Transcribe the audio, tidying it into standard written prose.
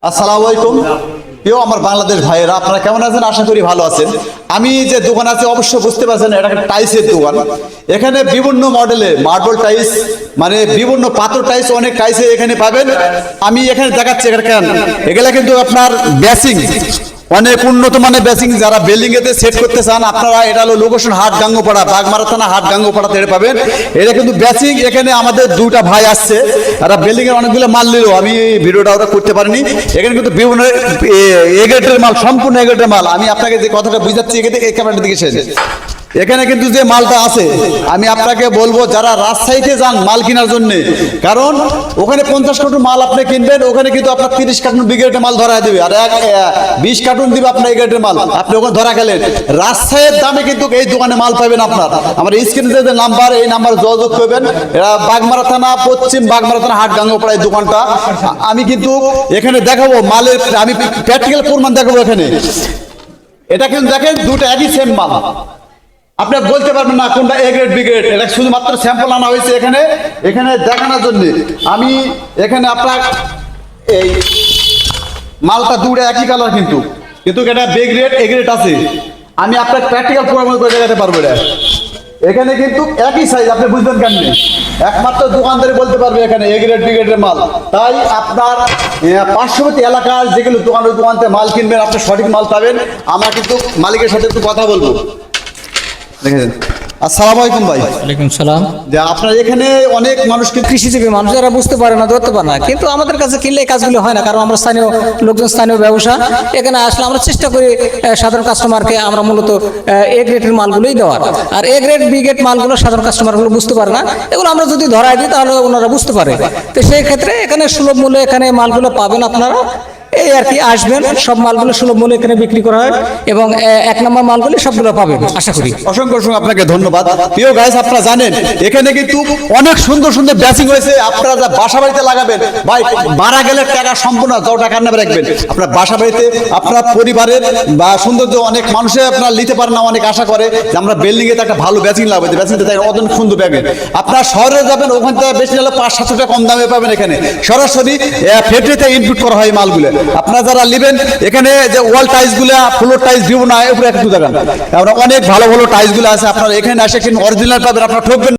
আসসালামু আলাইকুম প্রিয় আমার বাংলাদেশ ভাইয়েরা, আপনারা কেমন আছেন? আশা করি ভালো আছেন। আমি যে দোকান আছে অবশ্য বুঝতে পারছেন, এটা একটা টাইলসের দোকান। এখানে বিভিন্ন মডেলে মার্বেল টাইলস, মানে বিভিন্ন পাথর টাইলস, অনেক টাইলস এখানে পাবেন। আমি এখানে দেখাচ্ছি এখানে কেন এগুলা কিন্তু আপনার বেসিং, অনেক উন্নত মানের বেসিং। যারা বিল্ডিং এতে সেট করতে চান আপনারা, এটা হলো লোকেশন হাট গাঙ্গোপাড়া, বাগমারা থানা হাট গাঙ্গোপাড়া থেকে পাবেন। এটা কিন্তু বেসিং। এখানে আমাদের দুটা ভাই আসছে, এরা বিল্ডিং এর অনেকগুলো মাল নিল, আমি ভিডিওটা ওরা করতে পারিনি। এখানে কিন্তু বিভিন্ন এগ্রেডের মাল, সম্পূর্ণ এগ্রেডের মাল। আমি আপনাকে যে কথাটা বুঝাচ্ছি এই ক্যামেরাটা দিকে শেষ। এখানে কিন্তু যে মালটা আছে আমি আপনাকে বলবো, যারা রাজশাহীতে যান মাল কেনার জন্য, কারণ ওখানে 50 কার্টুন মাল আপনি কিনবেন, ওখানে কিন্তু আপনার 30 কার্টুন বিগ্রেডের মাল ধরা দেবে, আর 20 কার্টুন দিবে আপনার এগ্রেডের মাল। আপনি ওখানে ধরা গেলেন, রাজশাহীর দামে কিন্তু এই দোকানে মাল পাবেন আপনার। আমার স্ক্রিনে যে নাম্বার, এই নাম্বারে যোগাযোগ করবেন। এরা বাগমারা থানা, পশ্চিম বাগমারা থানা হাট গাঙ্গোপাড়া এই দোকানটা। আমি কিন্তু এখানে দেখাবো মালের, আমি প্র্যাকটিক্যাল প্রমাণ দেখাবো এখানে। এটা কিন্তু দেখেন দুটো একই সেম মাল, আপনি বলতে পারবেন না কোনটা এ গ্রেড বি গ্রেড। এটা শুধুমাত্র স্যাম্পল আনা হয়েছে এখানে এখানে দেখানোর জন্য। আমি এখানে আপনার এই মালটা দুটো একই কালার, কিন্তু কিন্তু এটা বি গ্রেড এ গ্রেড আছে। আমি আপনার প্র্যাকটিক্যাল প্রমাণ করে দেখাতে পারবো। এটা এখানে কিন্তু একই সাইজ, আপনি বুঝবেন কেন? একমাত্র দোকানদারি বলতে পারবে এখানে এ গ্রেড বি গ্রেডের মাল। তাই আপনার পার্শ্ববর্তী এলাকার যেগুলো দোকান, ওই দোকান থেকে মাল কিনবেন, আপনি সঠিক মাল পাবেন। আমরা কিন্তু মালিকের সাথে একটু কথা বলবো। দেখেন, আসসালামু আলাইকুম ভাই। ওয়ালাইকুম সালাম। যে আপনার এখানে অনেক মানুষকে কৃষিজীবী মানুষ যারা বুঝতে পারে না, ধরতে পারে না, কিন্তু আমাদের কাছে কিনলে এই কাজগুলো হয় না, কারণ আমরা স্থানীয় লোকজন, স্থানীয় ব্যবসা। এখানে আসলে আমরা চেষ্টা করি সাধারণ কাস্টমারকে আমরা মূলত এ গ্রেডের মালগুলোই দেওয়ার। আর এ গ্রেড বি গ্রেড মালগুলো সাধারণ কাস্টমারগুলো বুঝতে পারে না, এগুলো আমরা যদি ধরাই দিই তাহলে ওনারা বুঝতে পারে। তো সেই ক্ষেত্রে এখানে সুলভ মূল্যে এখানে মালগুলো পাবেন আপনারা। এই আর কি, আসবেন, সব মালগুলো সুলভ মূল্যে এখানে বিক্রি করা হয়, এবং 1 নম্বর মালগুলি সবগুলো পাবেন আশা করি। অসংখ্য অসংখ্য আপনাকে ধন্যবাদ। প্রিয় গাইস, আপনারা জানেন এখানে কিন্তু অনেক সুন্দর সুন্দর ব্যাচিং হয়েছে। আপনারা যা বাসা বাড়িতে লাগাবেন ভাই, মারা গেলে টাকা সম্পূর্ণ 100 টাকা নেবে রাখবেন। আপনার বাসা বাড়িতে আপনার পরিবারের বা সৌন্দর্য, অনেক মানুষে আপনার নিতে পারে না, অনেক আশা করে যে আমরা বিল্ডিং এ একটা ভালো ব্যাচিং লাগাবো, ব্যাচিংটা অনেক সুন্দর পাবেন। আপনার শহরে যাবেন, ওখান থেকে বেশি হলে 500-700 টাকা কম দামে পাবেন। এখানে সরাসরি ফ্যাক্টরিতে ইনপুট করা হয় মালগুলো। আপনারা যারা নেবেন, এখানে যে ওয়াল টাইলস গুলো, ফ্লোর টাইলস বিভিন্ন উপরে একটু দেখান, আমরা অনেক ভালো ভালো টাইলস গুলো আছে। আপনারা এখানে আসে কিন্তু অরিজিনাল পাবেন, আপনারা ঠকবেন।